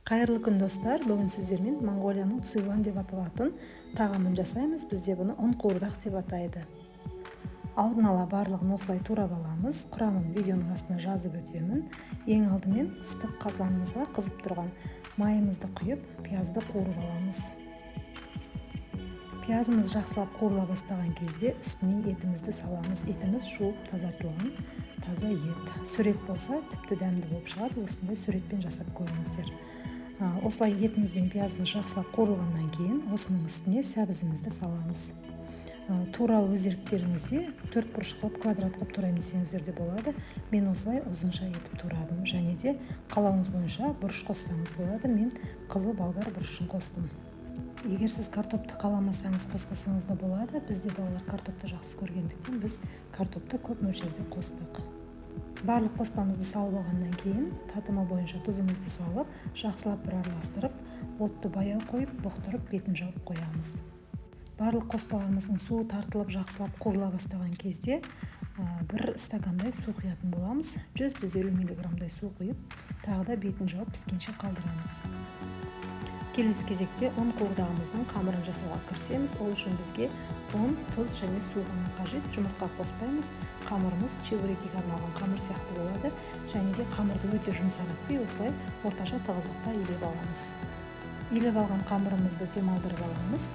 Кайырлы күн достар, бүгін сіздермен Монголияның цуйван деп аталатын тағамын жасаймыз. Бізде бұны ұн қуырдақ деп атайды. Алдын ала барлығын осылай турап аламыз. Құрамын видеоның астына жазып өтемін. Ең алдымен ыстық қазанымызға қызып тұрған майымызды құйып, пиязды қуырып аламыз. Пиязымыз жақсылап қуырыла бастаған кезде үстіне етімізді саламыз. Етіміз жуып тазартылған таза ет. Сүрек болса тіпті дәмді болып шығады. Осындай сүретпен жасап көріңіздер. Осылай етіміз бен пиязымыз жақсылап қуырылғаннан кейін осының үстіне сәбізімізді саламыз. Тура өз еріктеріңізде 4 бұрыш қылып, квадрат қылып турайын десеңіздер де болады. Мен осылай ұзынша етіп турадым. Және де қалауыңыз бойынша бұрыш қоссаңыз болады. Мен қызыл болгар бұрышын қостым. Егер сіз картопты қаламасаңыз қоспасаңыз да болады. Бізде балалар картопты жақсы көргендіктен біз картопты көп мөлшерде қостық. Барлық қоспамызды салып алғаннан кейін татымы бойынша тұзымызды салып, жақсылап бір араластырып, отты баяу қойып, бұқтырып, бетін жауып қоямыз. Барлық қоспаларымыздың суы тартылып, жақсылап қуырыла бастаған кезде бір стакандай су құятын боламыз. 100-150 мг су құйып, тағы да бетін жауып піскенше қалдырамыз. Келесі кезекте ұн қуырдағымыздың қамырын жасауға кірісеміз. Ол үшін бізге ұн, тұз және су ғана қажет. Жұмыртқа қоспаймыз. Қамырымыз чебурекке арналған қамыр сияқты болады. Және де қамырды өте жұмсақ етпей, осылай орташа тығыздықта илеп аламыз. Илеп алған қамырымызды демалдырып аламыз.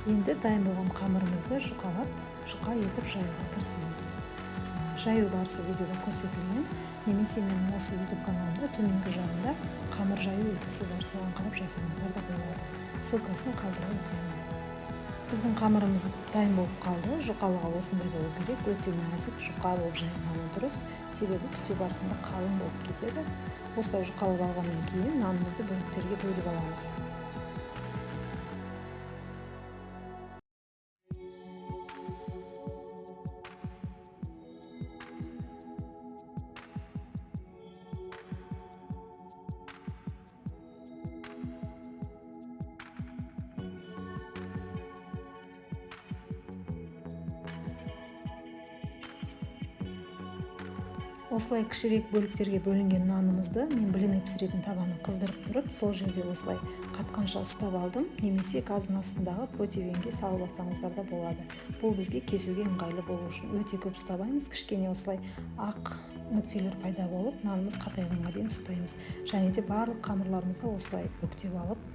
Енді дайын болған қамырымызды жұқа етіп жаюға кірісеміз. Жаю барысы видеода көрсетілген, немесе менің осы YouTube каналымда төменгі жағында қамыр жаю үлгісі бар, соған қарап жасаңыздар да болады. Ссылкасын қалдыра өтемін. Біздің қамырымыз дайын болып қалды. Жұқалығы осындай болу керек, өте нәзік, жұқа болып жайылғаны дұрыс. Себебі пісу барысында қалың болып кетеді. Осылай жұқалып алғаннан кейін нанымызды бөліктерге бөліп аламыз. Осылай кішірек бөліктерге бөлінген нанымызды мен блин пісіретін табаны қыздырып тұрып, сол жерде осылай қатқанша ұстап алдым, немесе газдың астындағы противенге салып алсаңыздар да болады. Бұл бізге кесуге ыңғайлы болу үшін өте көп ұстамаймыз, кішкене осылай ақ нүктелер пайда болып, нанымыз қатайғанға дейін ұстаймыз. Және де барлық қамырларымызды осылай бүктеп алып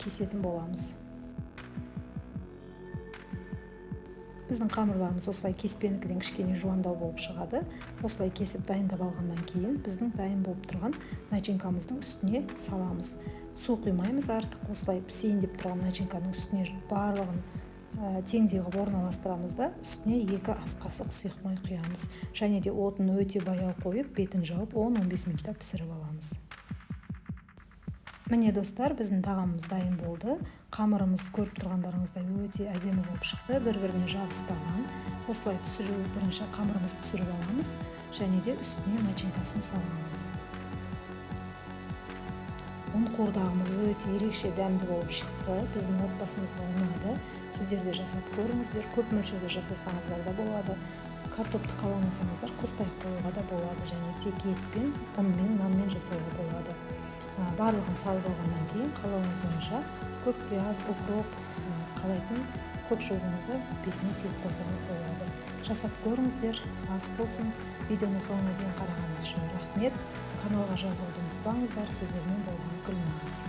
кесетін боламыз. Біздің қамырларымыз осылай кеспенікіден кішкене жуандау болып шығады. Осылай кесіп дайындап алғаннан кейін біздің дайын болып тұрған начинкамыздың үстіне саламыз. Су құймаймыз артық. Осылай пісейін деп тұрған начинканың үстіне барлығын теңдей қылып орналастырамыз да, үстіне 2 ас қасық сұйық май құямыз. Және де отын өте баяу қойып, бетін жауып 10-15 минутта пісіріп аламыз. Міне достар, біздің тағамымыз дайын болды. Қамырымыз көріп тұрғандарыңыздай өте әдемі болып шықты, бір-біріне жабыспаған. Осылай бірінші қамырымызды түсіріп аламыз, және де үстіне начинкасын саламыз. Ұн қуырдағымыз өте ерекше дәмді болып шықты. Біздің отбасымызға ұнады. Сіздер де жасап көріңіздер, көп мөлшерде жасасаңыздар да болады. Картопты қаламасаңыздар қоспай қоюға да болады, және тек етпен, ұнмен, нанмен жасауға болады. Барлығын салып алғаннан кейін қалауыңыз бойынша көк пияз, укроп қалайтын көк шөбіңізді бетіне сеуіп қойсаңыз болады. Жасап көріңіздер, ас болсын. Видеоны соңына дейін қарағаныңыз үшін рахмет. Каналға жазылуды ұмытпаңыздар. Сіздермен болған Гүлназ.